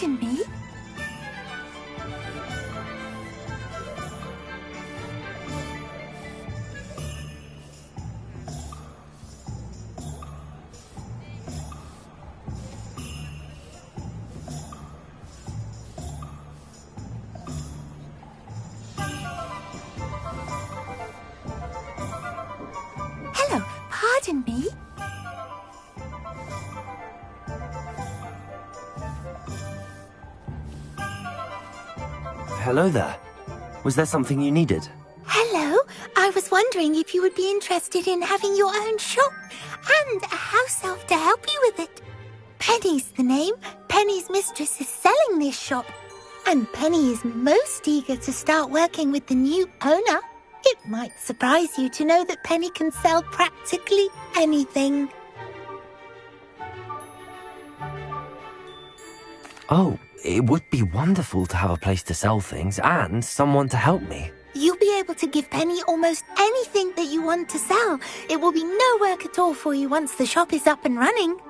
pardon me? Hello, pardon me? Hello there. Was there something you needed? Hello, I was wondering if you would be interested in having your own shop and a house elf to help you with it. Penny's the name. Penny's mistress is selling this shop, and Penny is most eager to start working with the new owner. It might surprise you to know that Penny can sell practically anything. Oh, it would be wonderful to have a place to sell things and someone to help me. You'll be able to give Penny almost anything that you want to sell. It will be no work at all for you once the shop is up and running.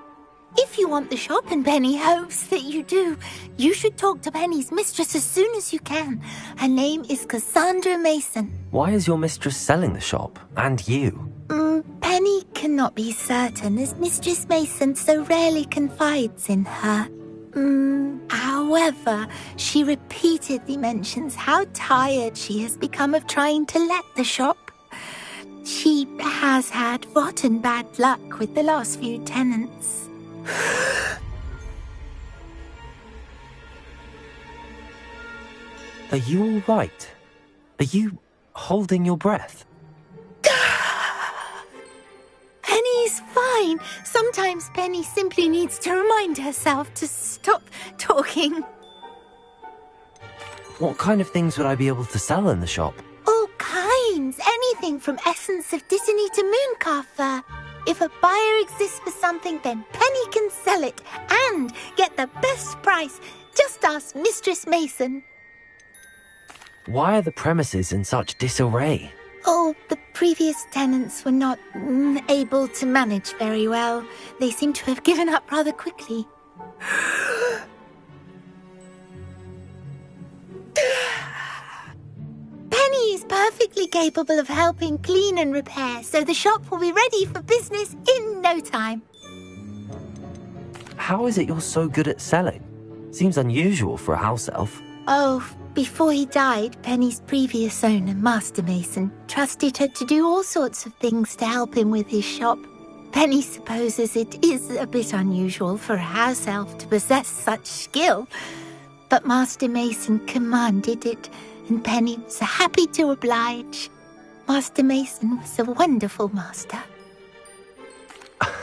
If you want the shop, and Penny hopes that you do, you should talk to Penny's mistress as soon as you can. Her name is Cassandra Mason. Why is your mistress selling the shop? And you? Penny cannot be certain, as Mistress Mason so rarely confides in her. However, she repeatedly mentions how tired she has become of trying to let the shop. She has had rotten bad luck with the last few tenants. Are you all right? Are you holding your breath? Penny's fine. Sometimes Penny simply needs to remind herself to stop talking. What kind of things would I be able to sell in the shop? All kinds. Anything from essence of Dittany to Mooncar fur. If a buyer exists for something, then Penny can sell it and get the best price. Just ask Mistress Mason. Why are the premises in such disarray? Oh, the previous tenants were not able to manage very well. They seem to have given up rather quickly. Penny is perfectly capable of helping clean and repair, so the shop will be ready for business in no time. How is it you're so good at selling? Seems unusual for a house elf. Oh, before he died, Penny's previous owner, Master Mason, trusted her to do all sorts of things to help him with his shop. Penny supposes it is a bit unusual for a house elf to possess such skill, but Master Mason commanded it, and Penny was happy to oblige. Master Mason was a wonderful master.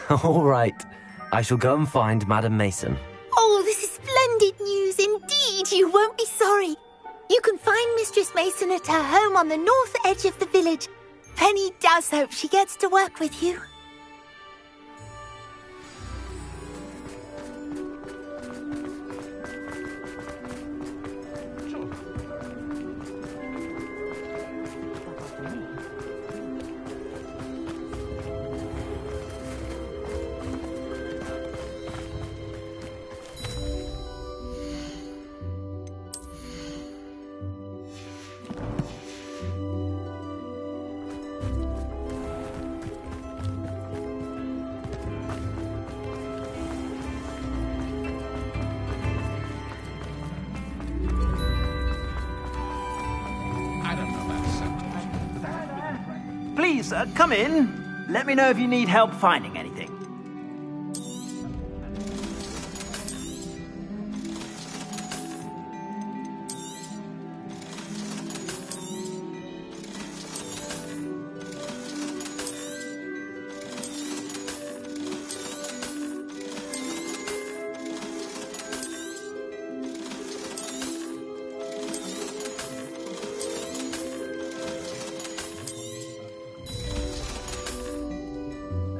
All right. I shall go and find Madam Mason. Oh, this is splendid news indeed. You won't be sorry. You can find Mistress Mason at her home on the north edge of the village. Penny does hope she gets to work with you. Please, come in. Let me know if you need help finding anything.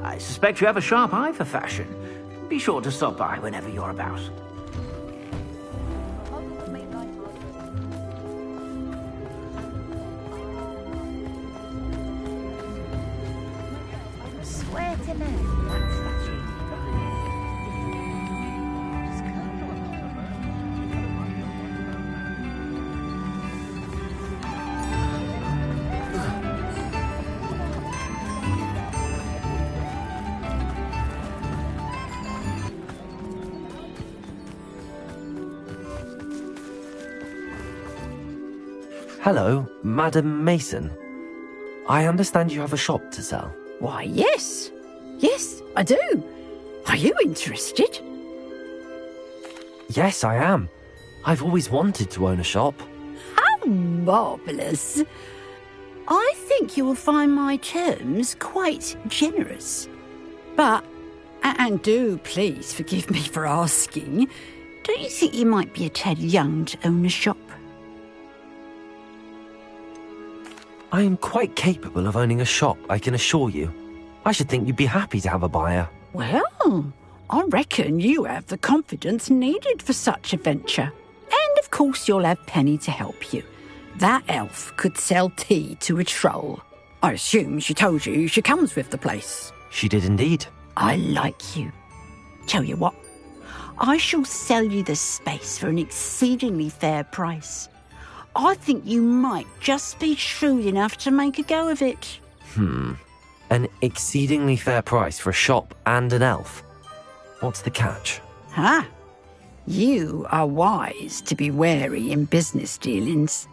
I suspect you have a sharp eye for fashion. Be sure to stop by whenever you're about. I swear to man, that statue. Hello, Madam Mason. I understand you have a shop to sell. Why, yes. Yes, I do. Are you interested? Yes, I am. I've always wanted to own a shop. How marvellous. I think you will find my terms quite generous. But, and do please forgive me for asking, don't you think you might be a tad young to own a shop? I am quite capable of owning a shop, I can assure you. I should think you'd be happy to have a buyer. Well, I reckon you have the confidence needed for such a venture. And of course you'll have Penny to help you. That elf could sell tea to a troll. I assume she told you she comes with the place. She did indeed. I like you. Tell you what, I shall sell you the space for an exceedingly fair price. I think you might just be shrewd enough to make a go of it. An exceedingly fair price for a shop and an elf. What's the catch? Ah, you are wise to be wary in business dealings.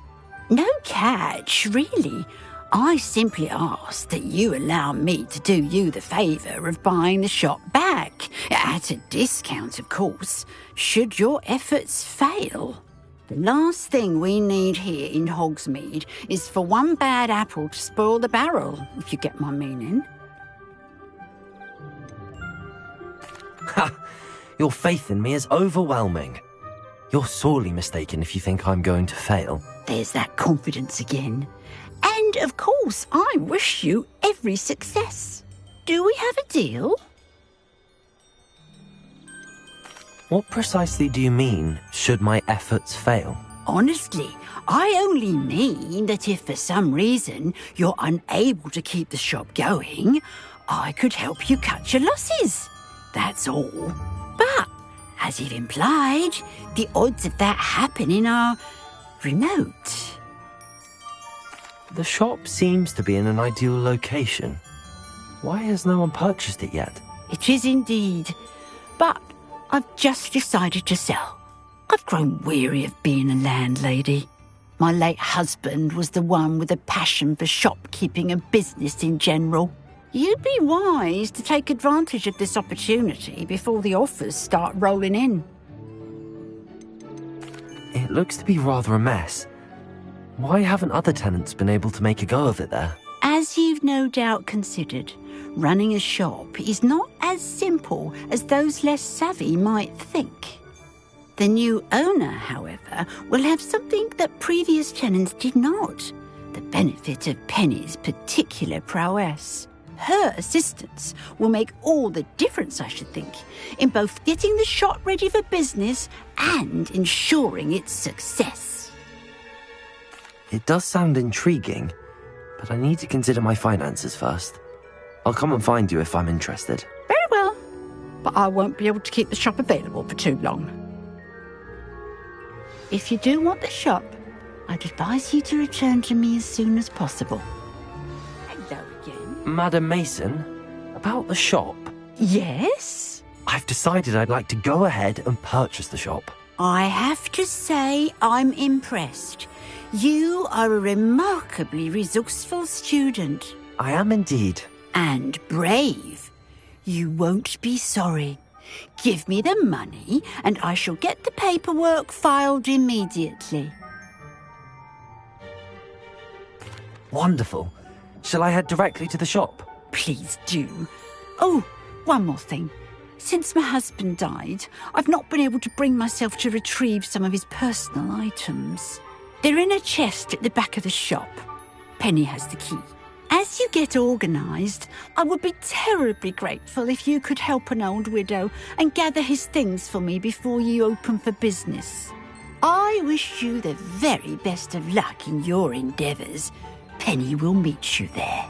No catch, really. I simply ask that you allow me to do you the favour of buying the shop back, at a discount, of course, should your efforts fail. The last thing we need here in Hogsmeade is for one bad apple to spoil the barrel, if you get my meaning. Ha! Your faith in me is overwhelming. You're sorely mistaken if you think I'm going to fail. There's that confidence again. And, of course, I wish you every success. Do we have a deal? What precisely do you mean, should my efforts fail? Honestly, I only mean that if for some reason you're unable to keep the shop going, I could help you cut your losses. That's all. But, as you've implied, the odds of that happening are remote. The shop seems to be in an ideal location. Why has no one purchased it yet? It is indeed. But I've just decided to sell. I've grown weary of being a landlady. My late husband was the one with a passion for shopkeeping and business in general. You'd be wise to take advantage of this opportunity before the offers start rolling in. It looks to be rather a mess. Why haven't other tenants been able to make a go of it there? As you've no doubt considered, running a shop is not as simple as those less savvy might think. The new owner, however, will have something that previous tenants did not, the benefit of Penny's particular prowess. Her assistance will make all the difference, I should think, in both getting the shop ready for business and ensuring its success. It does sound intriguing, but I need to consider my finances first. I'll come and find you if I'm interested. Very well, but I won't be able to keep the shop available for too long. If you do want the shop, I'd advise you to return to me as soon as possible. Hello again. Madam Mason, about the shop. Yes? I've decided I'd like to go ahead and purchase the shop. I have to say I'm impressed. You are a remarkably resourceful student. I am indeed. And brave. You won't be sorry. Give me the money, and I shall get the paperwork filed immediately. Wonderful. Shall I head directly to the shop? Please do. Oh, one more thing. Since my husband died, I've not been able to bring myself to retrieve some of his personal items. They're in a chest at the back of the shop. Penny has the key. As you get organised, I would be terribly grateful if you could help an old widow and gather his things for me before you open for business. I wish you the very best of luck in your endeavours. Penny will meet you there.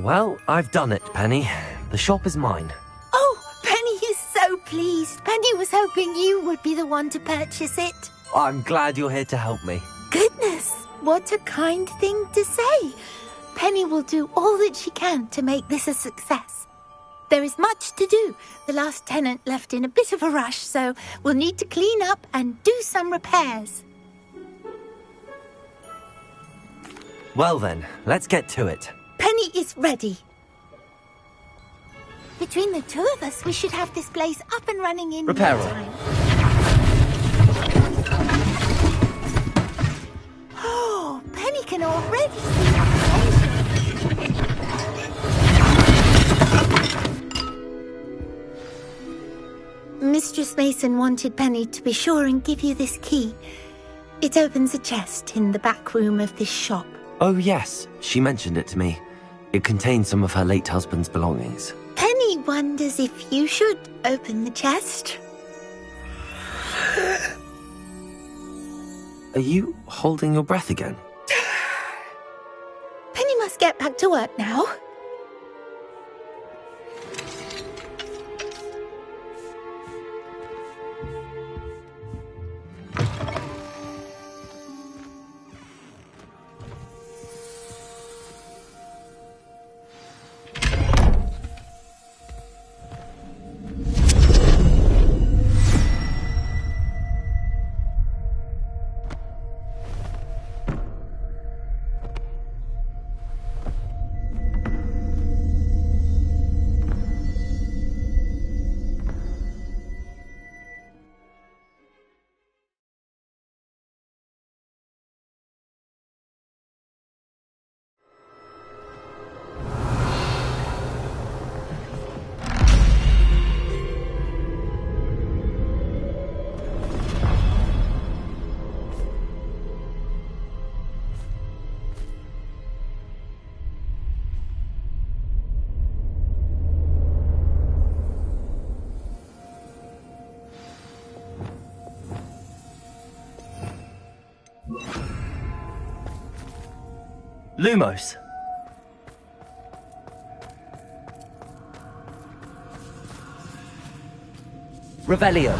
Well, I've done it, Penny. The shop is mine. Oh, Penny is so pleased. Penny was hoping you would be the one to purchase it. I'm glad you're here to help me. Goodness, what a kind thing to say. Penny will do all that she can to make this a success. There is much to do. The last tenant left in a bit of a rush, so we'll need to clean up and do some repairs. Well then, let's get to it. Penny is ready. Between the two of us, we should have this place up and running in no Repair all. time. Oh, Penny can already see the potential. Mistress Mason wanted Penny to be sure and give you this key. It opens a chest in the back room of this shop. Oh yes, she mentioned it to me. It contains some of her late husband's belongings. Penny wonders if you should open the chest. Are you holding your breath again? Penny must get back to work now. Lumos. Revelio.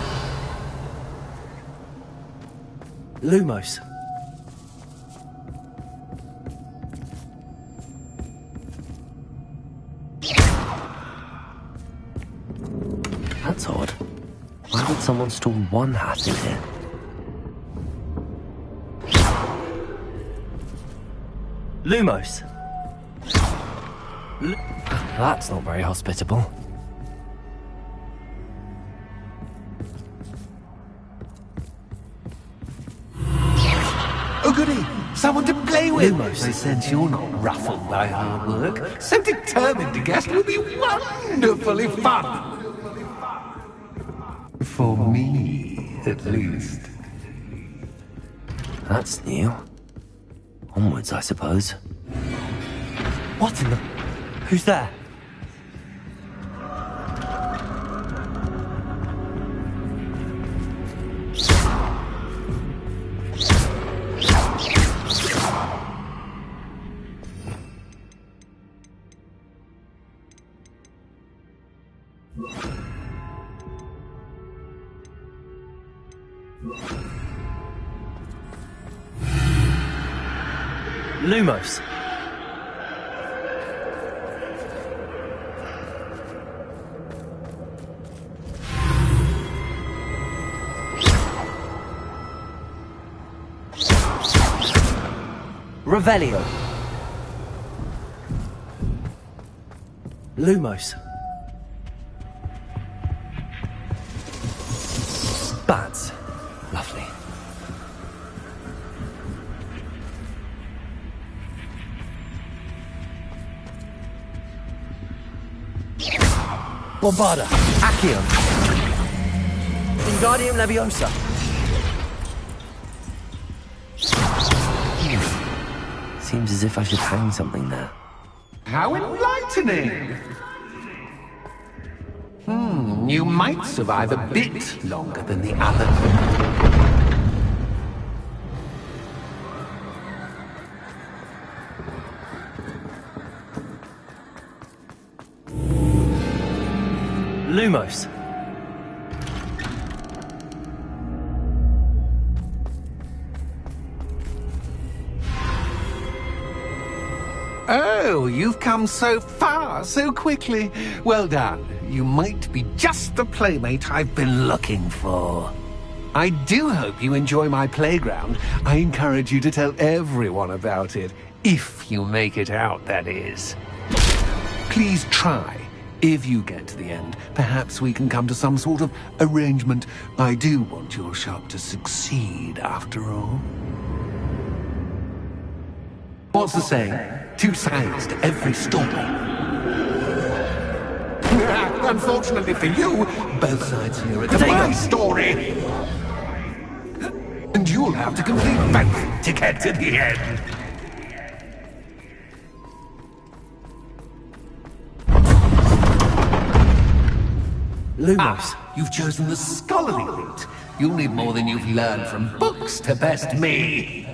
Lumos. That's odd. Why would someone store one hat in here? Lumos. That's not very hospitable. Oh goody! Someone to play with! Lumos. I sense you're not ruffled by hard work. So determined a guest will be wonderfully fun! For me, at least. That's new. Onwards, I suppose. What in the... Who's there? Lumos. Revelio. Lumos. Bats. Lovely. Bombarda. Accio. Wingardium Leviosa. Seems as if I should hang something there. How enlightening! You might survive a bit longer than the other. Lumos. Oh, you've come so far, so quickly. Well done. You might be just the playmate I've been looking for. I do hope you enjoy my playground. I encourage you to tell everyone about it. If you make it out, that is. Please try. If you get to the end, perhaps we can come to some sort of arrangement. I do want your shop to succeed, after all. What's the saying? Two sides to every story. Unfortunately for you, both sides here are to my story. And you'll have to complete both to get to the end. Lumos. You've chosen the scholarly route. You'll need more than you've learned from books to best me.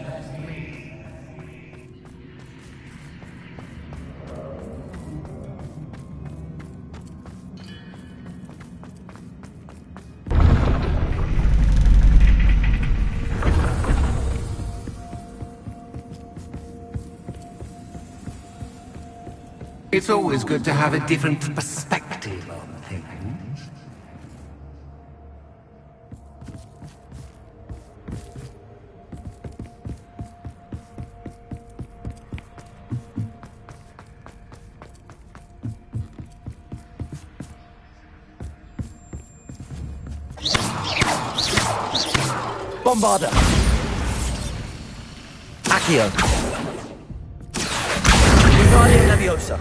It's always good to have a different perspective on things. Bombarda. Accio. Wingardium Leviosa.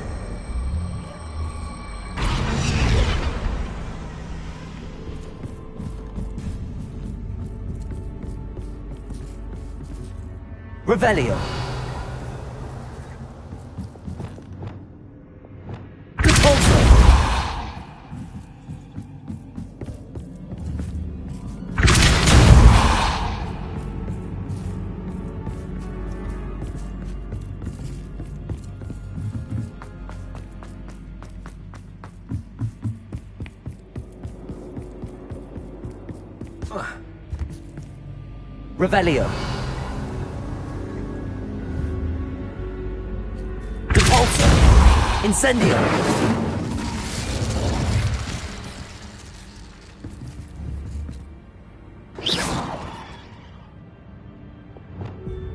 Revelio. Repulsor. Revelio. Repulsor. Incendio.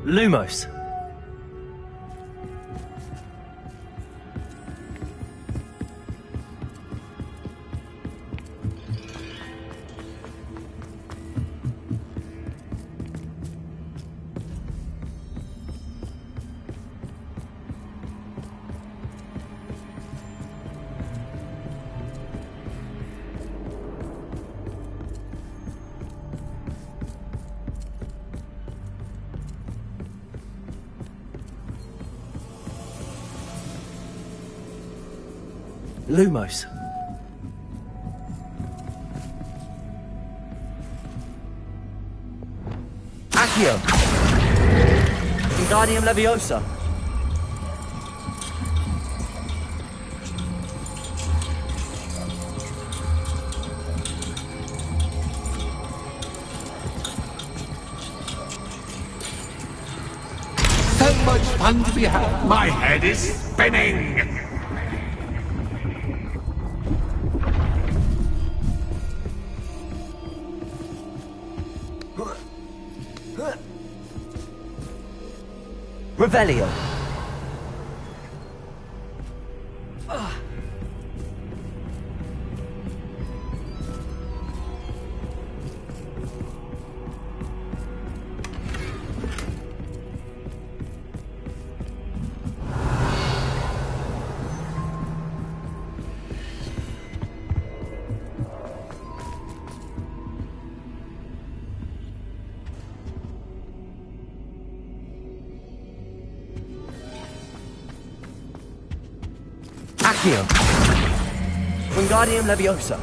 Lumos. Lumos. Accio. Wingardium Leviosa. So much fun to be had. My head is spinning. Revelio. Accio. Wingardium Leviosa.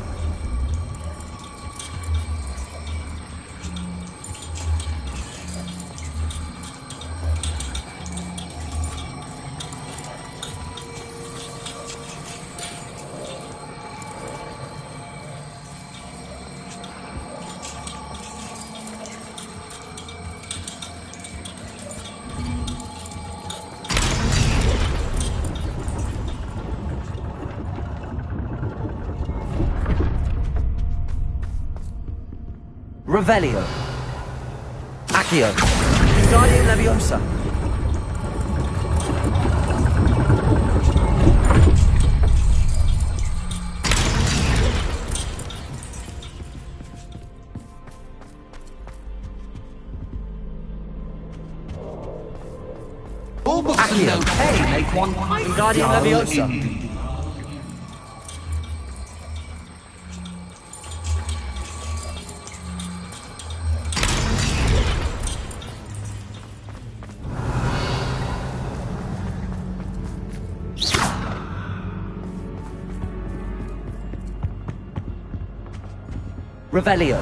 Revelio. Accio. Wingardium Leviosa. All books and no pay make one quite Wingardium dull Leviosa. indeed. Revelio.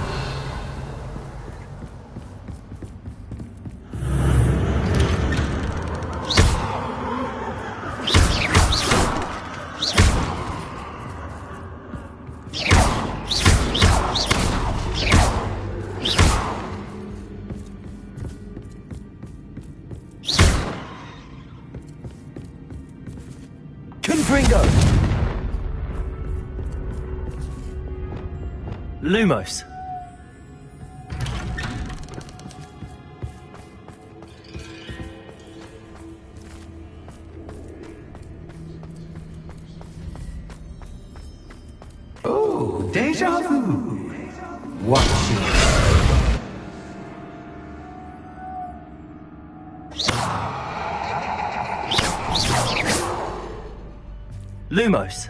Confringo. Lumos. Oh, deja vu. Watch it. Lumos.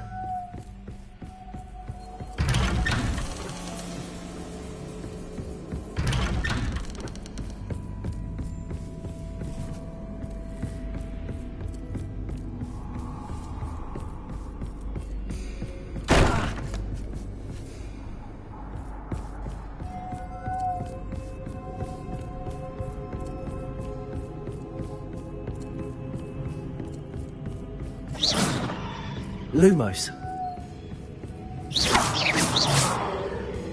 Lumos.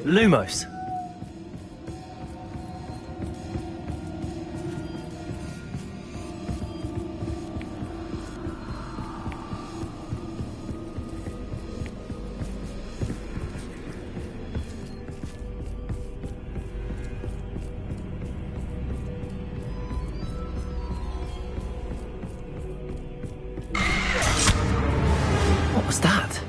Lumos. What was that?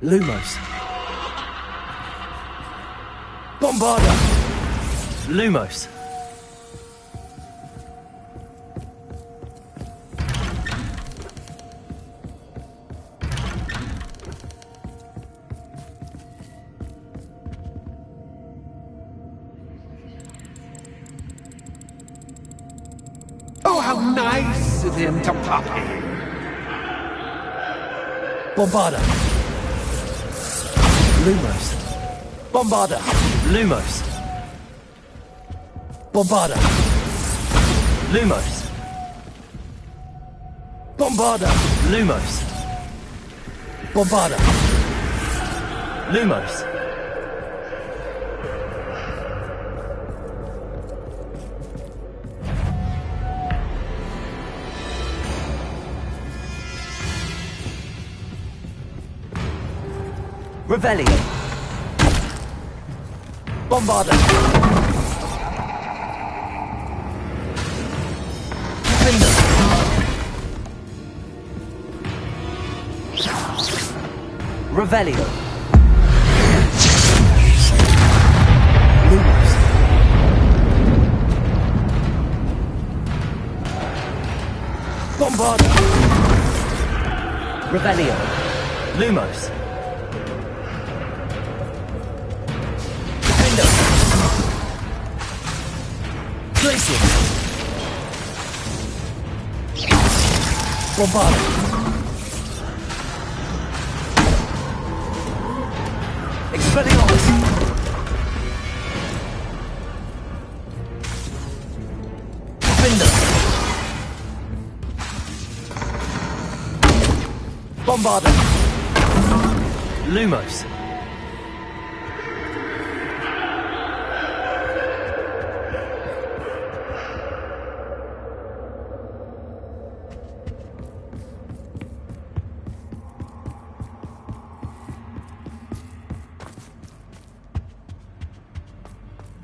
Lumos. Bombarda. Lumos. Oh, how nice of him to pop in. Bombarda. Lumos. Bombarda. Lumos. Bombarda. Lumos. Bombarda. Lumos. Bombarda. Lumos. Revelio. Bombarda. Defender. Revelio. Lumos. Bombarda. Revelio. Lumos. Defender. Glacier. Bombarda. Expelliarmus. Bombarda! Lumos!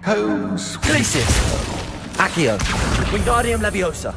Holmes. Glacius! Accio! Wingardium Leviosa!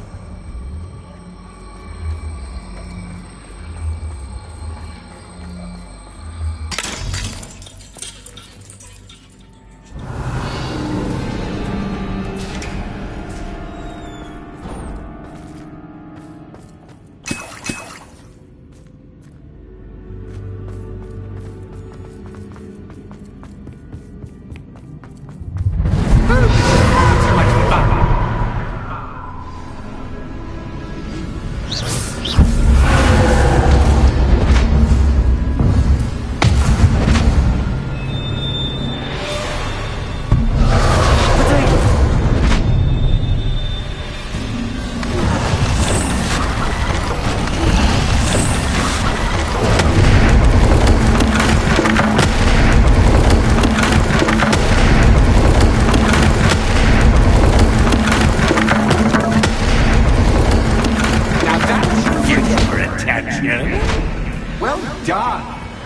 Well done.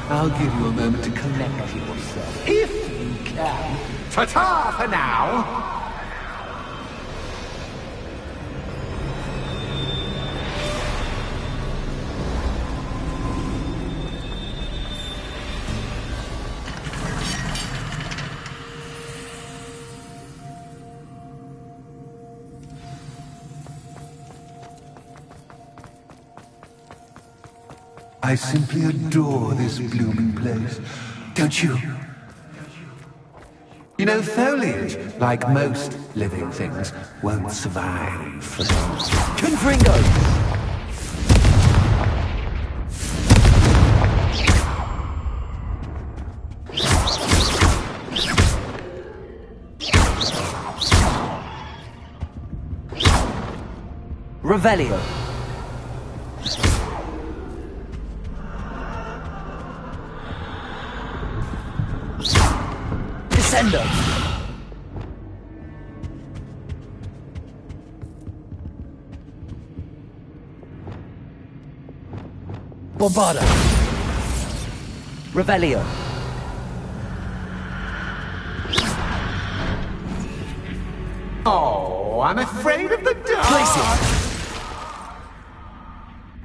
I'll give you a moment to collect yourself, if you can. Ta-ta for now. I simply adore this blooming place, don't you? You know, foliage, like most living things, won't survive for long. Confringo! Revelio! Descendo! Bombarda! Revelio! Oh, I'm afraid of the dark.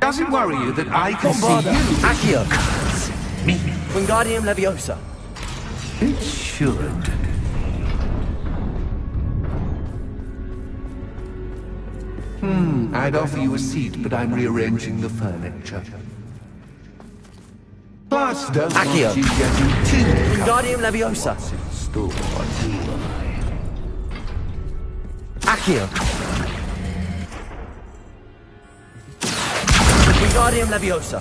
Does it worry you that I can Bombarda! see you? Accio! Me. Wingardium Leviosa! It should. I'd offer you a seat, but I'm rearranging the furniture. Plus, don't Accio. want you getting too Wingardium Leviosa! store, do I? Accio! Wingardium Leviosa!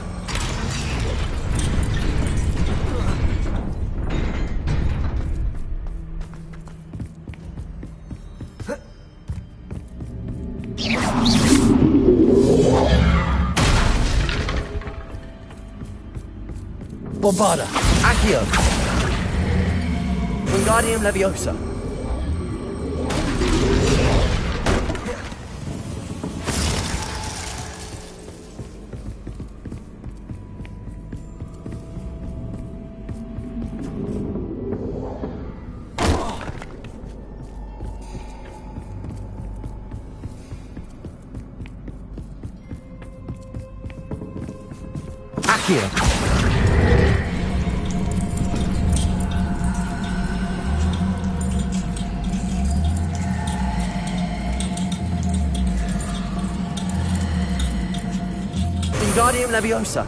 Bombarda! Accio! Wingardium Leviosa! Accio! Wingardium Leviosa!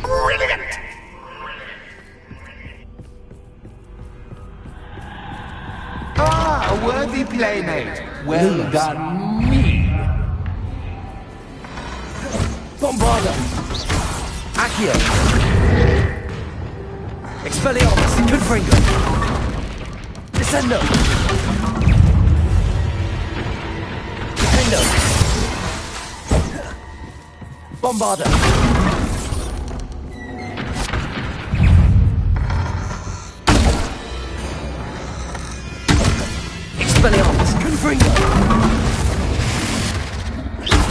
Brilliant! Ah, a worthy playmate. Well done, me. Bombarda! Accio! Expelliarmus! Confringo! Descendo! Defendo! Bombarda! Expelliarmus! Confringo!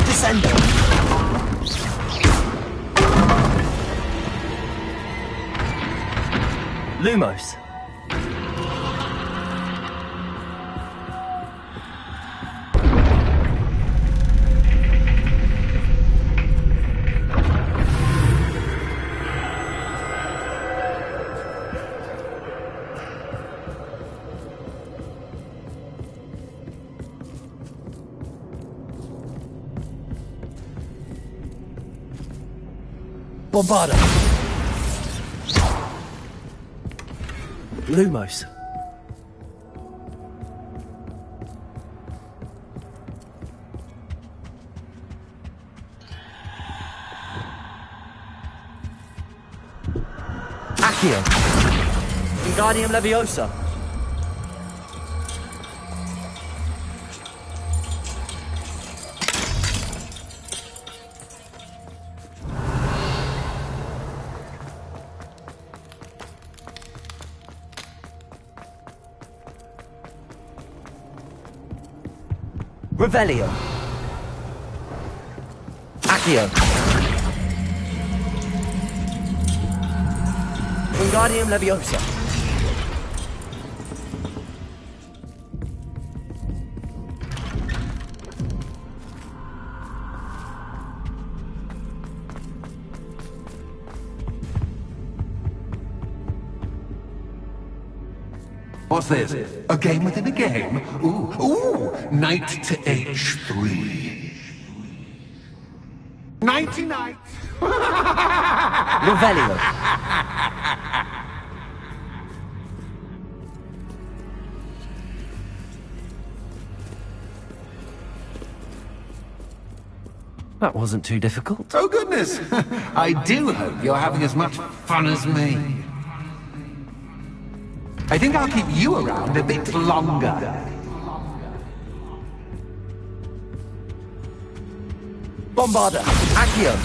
Descendo! Lumos! Bombarda! Lumos! Accio! Wingardium Leviosa! Revelio! Accio! Wingardium Leviosa! What's this? A game within a game? Ooh, knight to h3. Nighty night. Revelio! That wasn't too difficult. Oh goodness! I do hope you're having as much fun as me. I think I'll keep you around a bit longer. Bombarda! Accio!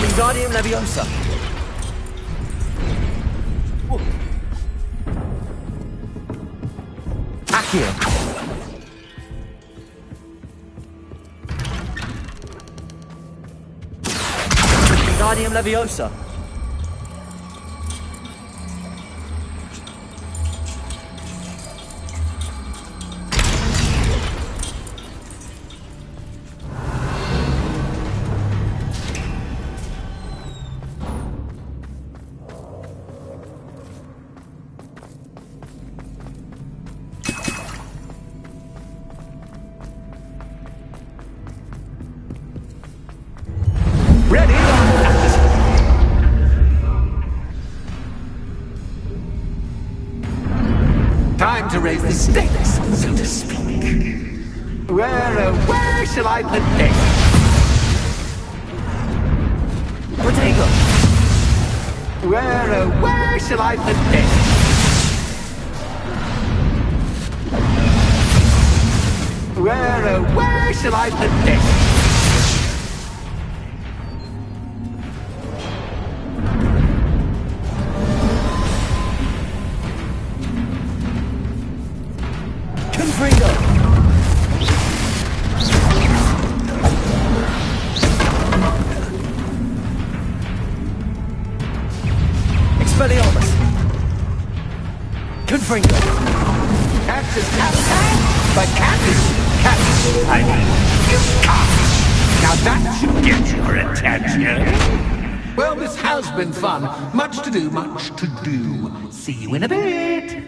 Wingardium Leviosa! Accio! Wingardium Leviosa! Ready? Time to raise the stakes, so to speak. Where shall I put this? Protego! Where shall I put this? Where shall I put this? Confringo! Expelliarmus! Confringo! Catch is cat, but cat is cat. I mean, you can't. Now that should get your attention. Well, this has been fun. Much to do, much to do. See you in a bit.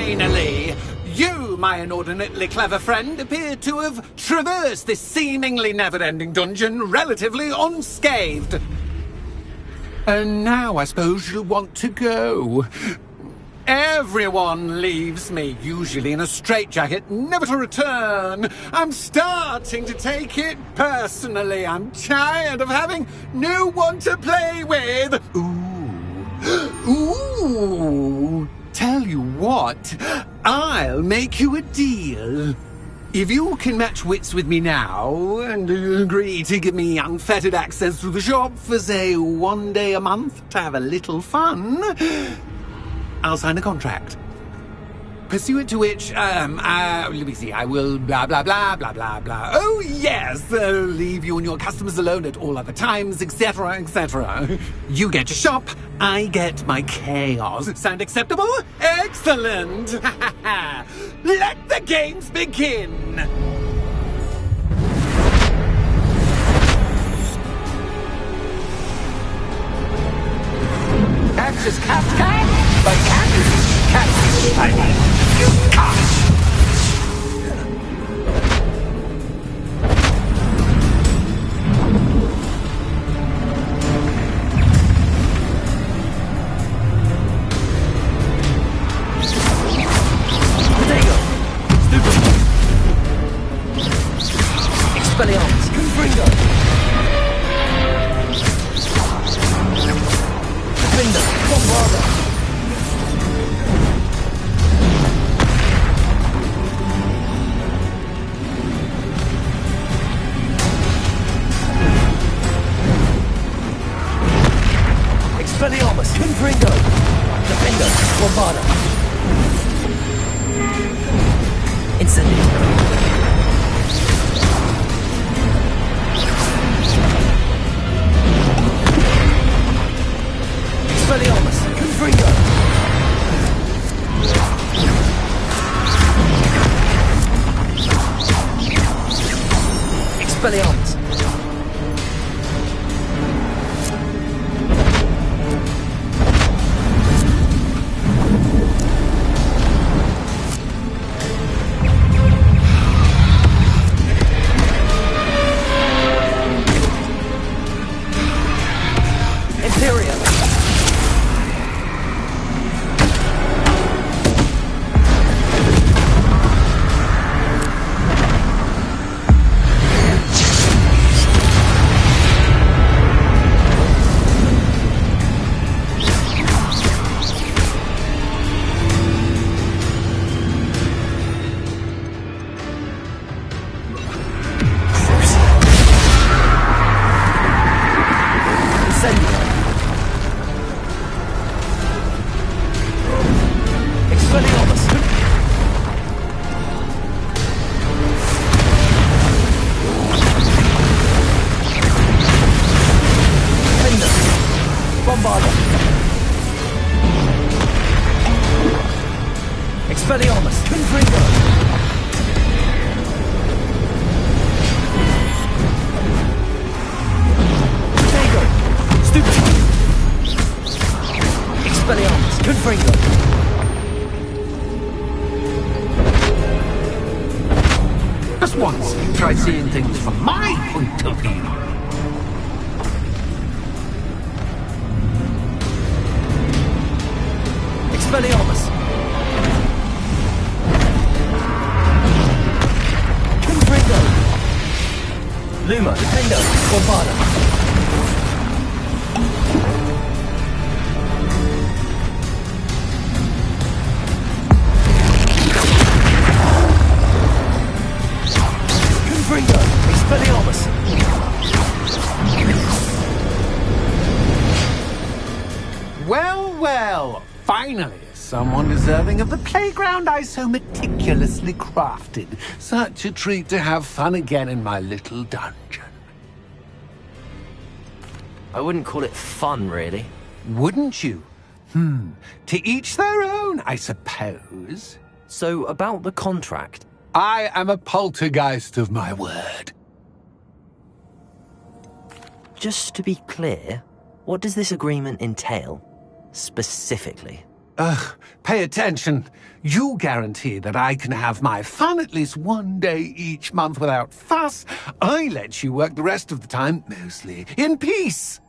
Finally! You, my inordinately clever friend, appear to have traversed this seemingly never-ending dungeon relatively unscathed. And now I suppose you'll want to go. Everyone leaves me, usually in a straitjacket, never to return. I'm starting to take it personally. I'm tired of having no one to play with. Ooh. Tell you what, I'll make you a deal. If you can match wits with me now, and agree to give me unfettered access to the shop for, say, 1 day a month to have a little fun, I'll sign a contract. Pursuant to which, let me see, I will blah, blah, blah, blah, blah, blah. Oh, yes, leave you and your customers alone at all other times, etc., etc. You get your shop, I get my chaos. Sound acceptable? Excellent! Let the games begin! Catch is cat, but cat is cat. You can't! Potato! Stupid! Expelliarmus! Confringo! Defender! Bombarda! Expelliarmus! Confringo! Defender! Bombarda! Incendio! Expelliarmus! Confringo! Expelliarmus! Expelliarmus! Confringo! Potato! Stupid! Expelliarmus! Confringo! Just once, try seeing things from my point of view. Expelliarmus! Confringo! Luma! Defender! Bombarda! Confringo! Expelliarmus! Well, finally, someone deserving of the playground I so meticulously crafted. Such a treat to have fun again in my little dungeon. I wouldn't call it fun, really. Wouldn't you? To each their own, I suppose. So, about the contract. I am a poltergeist of my word. Just to be clear, what does this agreement entail? Specifically. Pay attention. You guarantee that I can have my fun at least one day each month without fuss. I let you work the rest of the time, mostly in peace.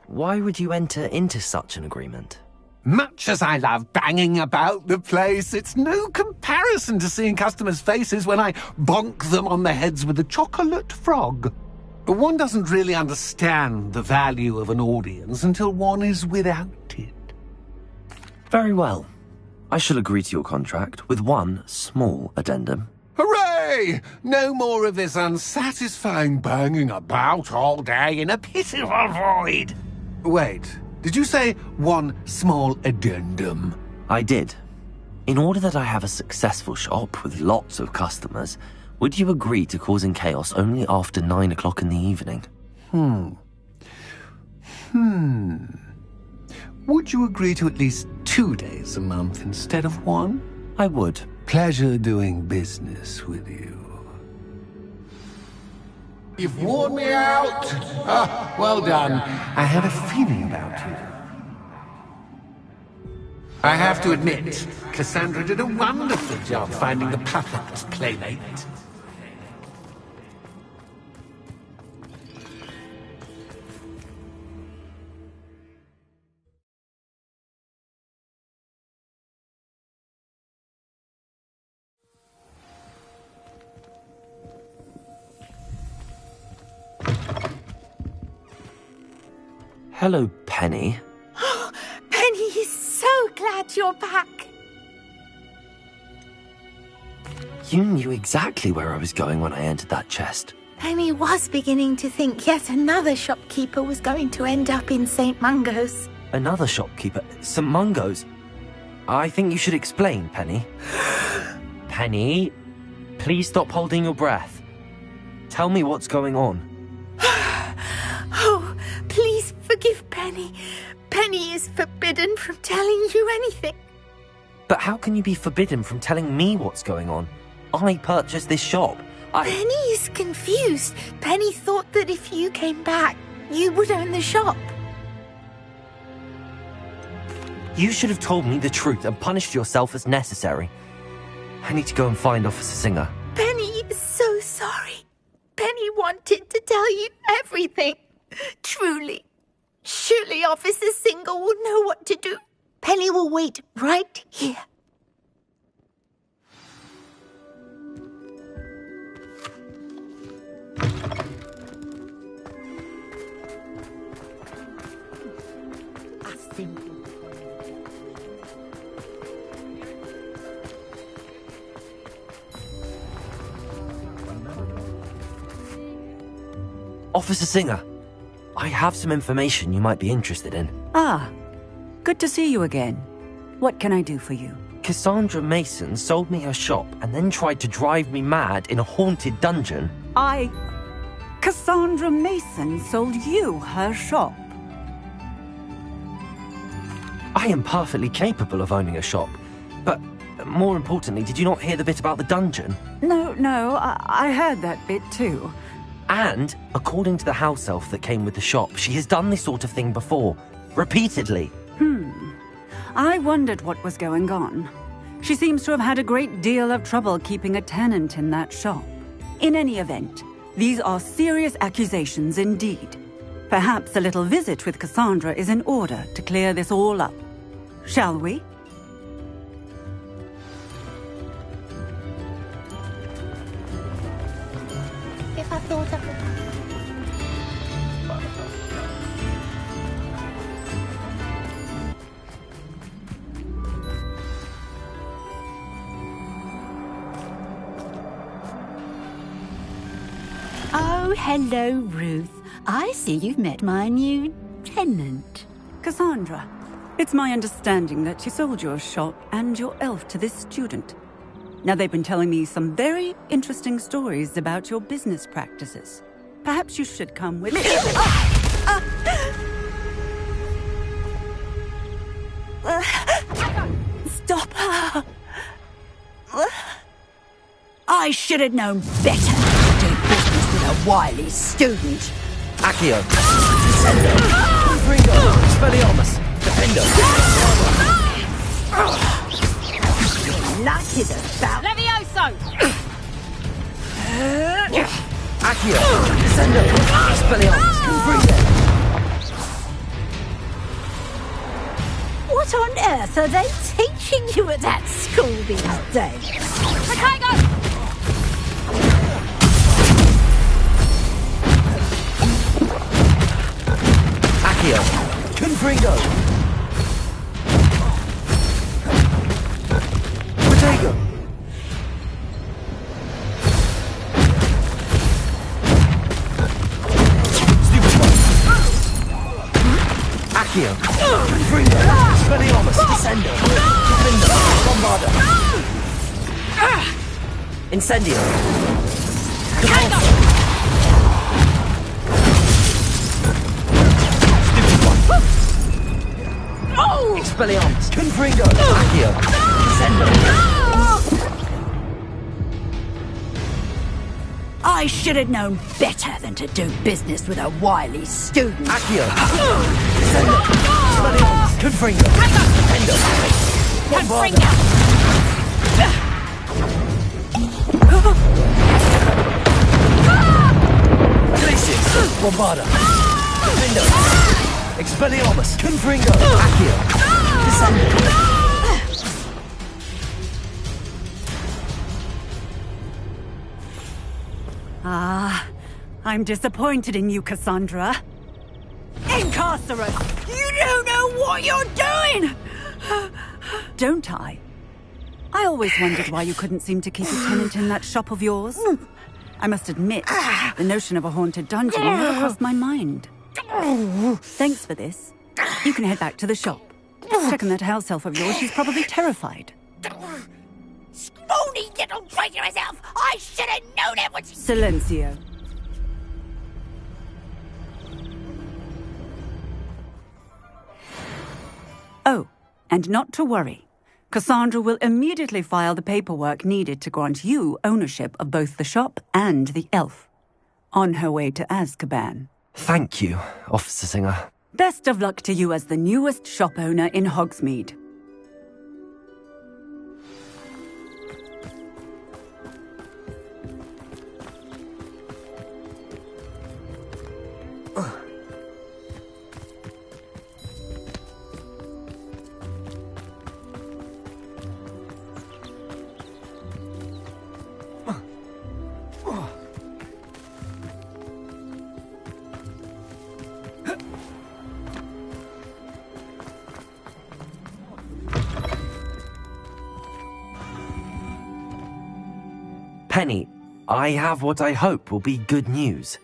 Why would you enter into such an agreement? Much as I love banging about the place, it's no comparison to seeing customers' faces when I bonk them on the heads with a chocolate frog. One doesn't really understand the value of an audience until one is without it. Very well. I shall agree to your contract with one small addendum. Hooray! No more of this unsatisfying banging about all day in a pitiful void. Wait, did you say one small addendum? I did. In order that I have a successful shop with lots of customers, would you agree to causing chaos only after 9 o'clock in the evening? Would you agree to at least 2 days a month instead of one? I would. Pleasure doing business with you. You've worn me out. Ah, well done. I had a feeling about you. I have to admit, Cassandra did a wonderful job finding the perfect playmate. Hello, Penny. Penny is so glad you're back. You knew exactly where I was going when I entered that chest. Penny was beginning to think yet another shopkeeper was going to end up in St. Mungo's. Another shopkeeper? St. Mungo's? I think you should explain, Penny. Penny, please stop holding your breath. Tell me what's going on. Oh, please forgive Penny. Penny is forbidden from telling you anything. But how can you be forbidden from telling me what's going on? I purchased this shop. Penny is confused. Penny thought that if you came back, you would own the shop. You should have told me the truth and punished yourself as necessary. I need to go and find Officer Singer. Penny is so sorry. Penny wanted to tell you everything. Truly. Surely Officer Singer will know what to do. Penny will wait right here. Officer Singer, I have some information you might be interested in. Ah, good to see you again. What can I do for you? Cassandra Mason sold me her shop and then tried to drive me mad in a haunted dungeon. Cassandra Mason sold you her shop? I am perfectly capable of owning a shop, but more importantly, did you not hear the bit about the dungeon? No, I heard that bit too. And, according to the house elf that came with the shop, she has done this sort of thing before. Repeatedly. I wondered what was going on. She seems to have had a great deal of trouble keeping a tenant in that shop. In any event, these are serious accusations indeed. Perhaps a little visit with Cassandra is in order to clear this all up. Shall we? If I thought of it. Oh, hello, Ruth. I see you've met my new tenant. Cassandra, it's my understanding that you sold your shop and your elf to this student. Now, they've been telling me some very interesting stories about your business practices. Perhaps you should come with me. Stop her! I should have known better to do business with a wily student. Accio! Ringo! Expelliarmus! is about. Levioso! Accio! Descendo! Expelliarmus! Confringo! What on earth are they teaching you at that school these days? Protego! Accio! Confringo! Protego! Accio! Confringo! Expelliarmus! Descendo! Defendo! Bombarda! Incendio! Expelliarmus! Confringo! Accio! Descendo! I should have known better than to do business with a wily student. Accio! Descendo! Expelliarmus! Confringo! Defendo! Bombarda! Glacius! Bombarda! Defendo! Expelliarmus! Confringo! Accio! Descendo! Ah, I'm disappointed in you, Cassandra. Incarcerate! You don't know what you're doing! Don't I? I always wondered why you couldn't seem to keep a tenant in that shop of yours. I must admit, the notion of a haunted dungeon never crossed my mind. Thanks for this. You can head back to the shop. Check on that house elf of yours, she's probably terrified. Scrawny little traitor herself! I should have known it was... Silencio. Oh, and not to worry. Cassandra will immediately file the paperwork needed to grant you ownership of both the shop and the elf. On her way to Azkaban. Thank you, Officer Singer. Best of luck to you as the newest shop owner in Hogsmeade. Penny, I have what I hope will be good news.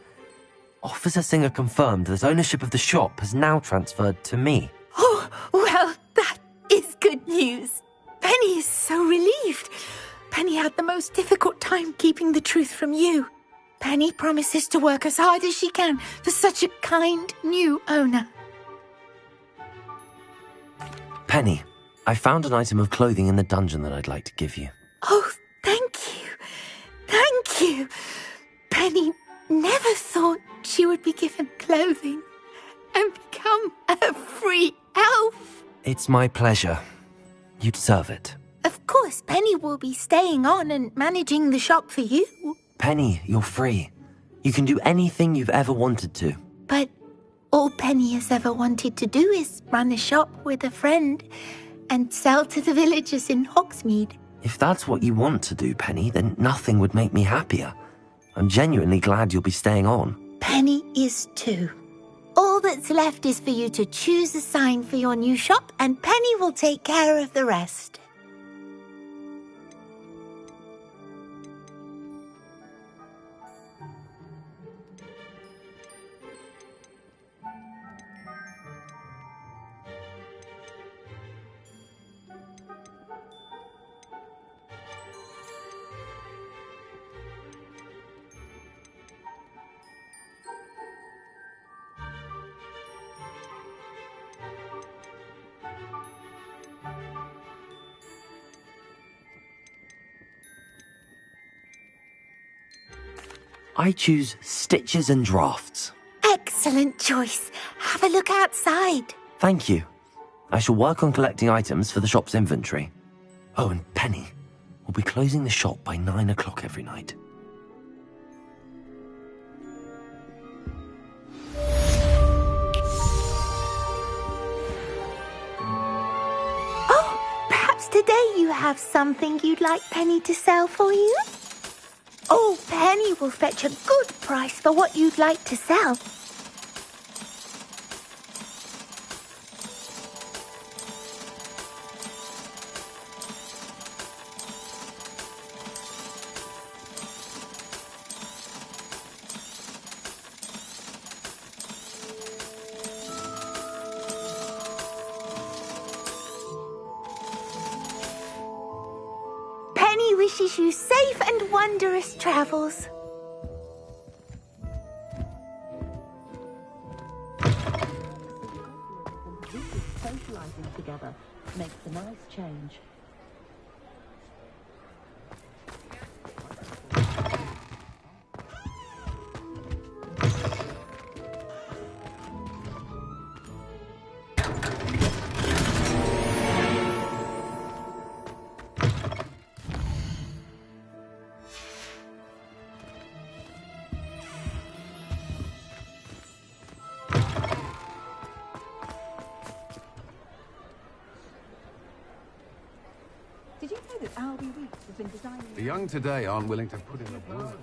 Officer Singer confirmed that ownership of the shop has now transferred to me. Oh, well, that is good news. Penny is so relieved. Penny had the most difficult time keeping the truth from you. Penny promises to work as hard as she can for such a kind new owner. Penny, I found an item of clothing in the dungeon that I'd like to give you. Oh, thank you. Thank you. Penny never thought she would be given clothing and become a free elf. It's my pleasure. You deserve it. Of course, Penny will be staying on and managing the shop for you. Penny, you're free. You can do anything you've ever wanted to. But all Penny has ever wanted to do is run a shop with a friend and sell to the villagers in Hogsmeade. If that's what you want to do, Penny, then nothing would make me happier. I'm genuinely glad you'll be staying on. Penny is too. All that's left is for you to choose a sign for your new shop, and Penny will take care of the rest. I choose stitches and drafts. Excellent choice. Have a look outside. Thank you. I shall work on collecting items for the shop's inventory. Oh, and Penny, We'll be closing the shop by 9 o'clock every night. Oh, perhaps today you have something you'd like Penny to sell for you? Oh, Penny will fetch a good price for what you'd like to sell. Penny wishes you safe and wondrous travels. Socializing together makes a nice change. Did you know that Albie Weeks has been designing... The young today aren't willing to put in the work.